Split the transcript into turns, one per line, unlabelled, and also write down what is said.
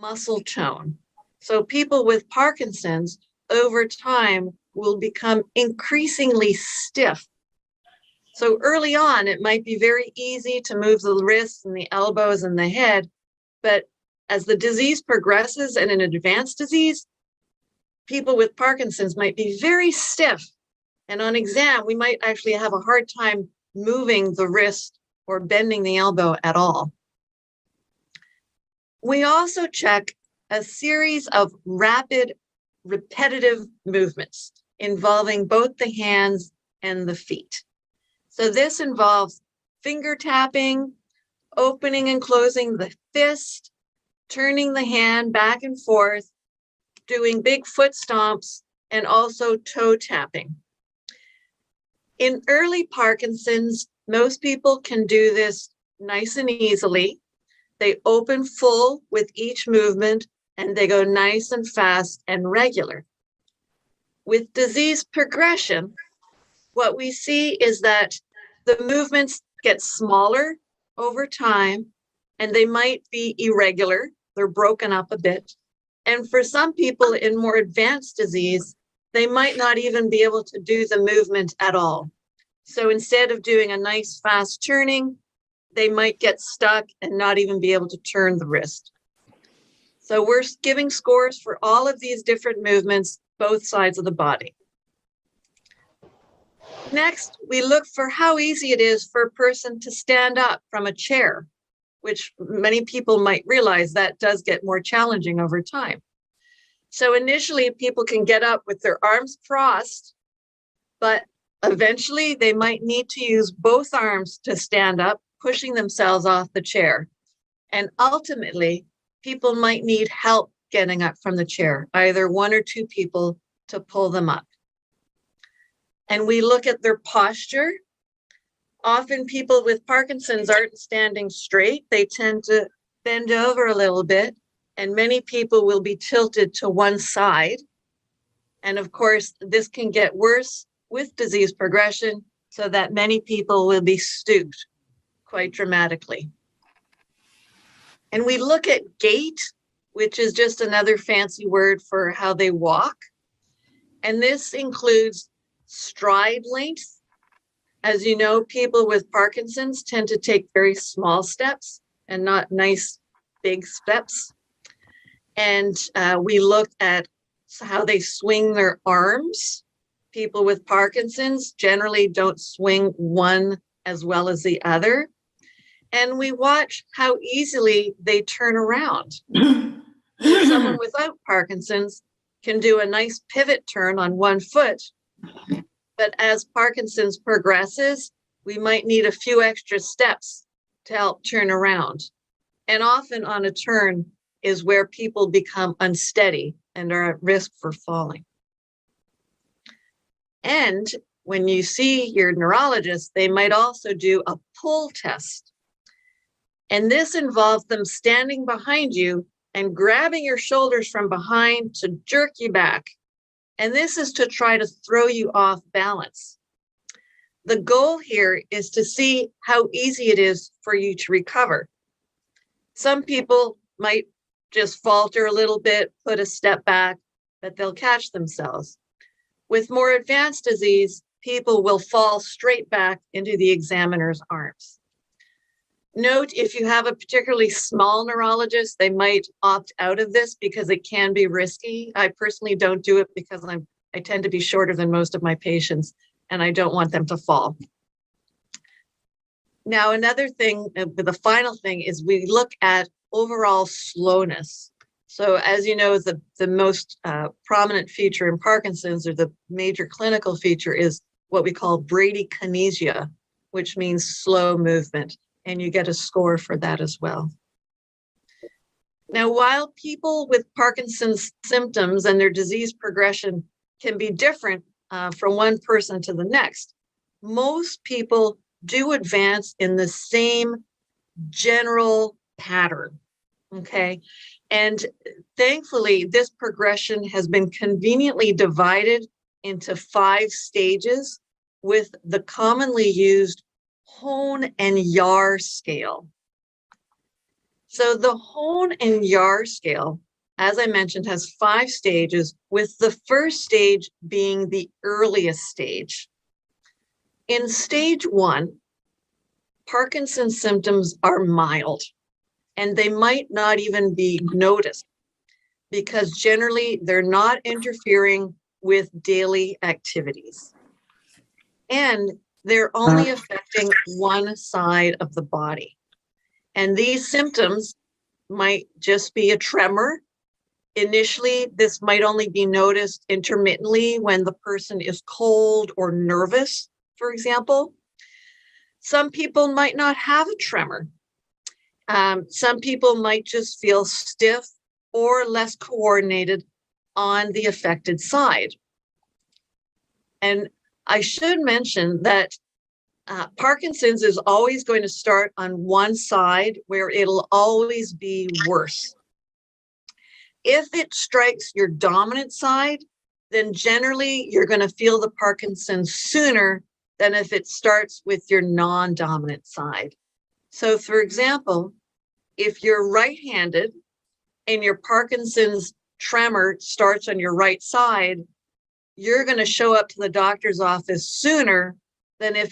muscle tone. So people with Parkinson's over time will become increasingly stiff. So early on, it might be very easy to move the wrists and the elbows and the head, but as the disease progresses and an advanced disease, people with Parkinson's might be very stiff. And on exam, we might actually have a hard time moving the wrist or bending the elbow at all. We also check a series of rapid, repetitive movements involving both the hands and the feet. So this involves finger tapping, opening and closing the fist, turning the hand back and forth, doing big foot stomps, and also toe tapping. In early Parkinson's, most people can do this nice and easily. They open full with each movement, and they go nice and fast and regular. With disease progression, what we see is that the movements get smaller over time, and they might be irregular. They're broken up a bit. And for some people in more advanced disease, they might not even be able to do the movement at all. So instead of doing a nice fast turning, they might get stuck and not even be able to turn the wrist. So we're giving scores for all of these different movements, both sides of the body. Next, we look for how easy it is for a person to stand up from a chair, which many people might realize that does get more challenging over time. So initially, people can get up with their arms crossed, but eventually they might need to use both arms to stand up, pushing themselves off the chair. And ultimately, people might need help getting up from the chair, either one or two people to pull them up. And we look at their posture. Often people with Parkinson's aren't standing straight. They tend to bend over a little bit, and many people will be tilted to one side. And of course, this can get worse with disease progression, so that many people will be stooped quite dramatically. And we look at gait, which is just another fancy word for how they walk. And this includes stride length. As you know, people with Parkinson's tend to take very small steps and not nice big steps. And we look at how they swing their arms. People with Parkinson's generally don't swing one as well as the other. And we watch how easily they turn around. Someone without Parkinson's can do a nice pivot turn on one foot. But as Parkinson's progresses, we might need a few extra steps to help turn around. And often on a turn is where people become unsteady and are at risk for falling. And when you see your neurologist, they might also do a pull test. And this involves them standing behind you and grabbing your shoulders from behind to jerk you back. And this is to try to throw you off balance. The goal here is to see how easy it is for you to recover. Some people might just falter a little bit, put a step back, but they'll catch themselves. With more advanced disease, people will fall straight back into the examiner's arms. Note, if you have a particularly small neurologist, they might opt out of this because it can be risky. I personally don't do it because I tend to be shorter than most of my patients, and I don't want them to fall. Now, another thing, the final thing is we look at overall slowness. So as you know, the most prominent feature in Parkinson's, or the major clinical feature, is what we call bradykinesia, which means slow movement. And you get a score for that as well. Now, while people with Parkinson's symptoms and their disease progression can be different from one person to the next, most people do advance in the same general pattern, okay? And thankfully, this progression has been conveniently divided into 5 stages with the commonly used Hone and Yahr scale. So the Hone and Yar scale, as I mentioned, has 5 stages, with the first stage being the earliest stage. In stage 1, Parkinson's symptoms are mild, and they might not even be noticed because generally they're not interfering with daily activities. And they're only affecting one side of the body. And these symptoms might just be a tremor. Initially, this might only be noticed intermittently when the person is cold or nervous, for example. Some people might not have a tremor. Some people might just feel stiff or less coordinated on the affected side. And I should mention that Parkinson's is always going to start on one side where it'll always be worse. If it strikes your dominant side, then generally you're going to feel the Parkinson's sooner than if it starts with your non-dominant side. So for example, if you're right-handed and your Parkinson's tremor starts on your right side, you're going to show up to the doctor's office sooner than if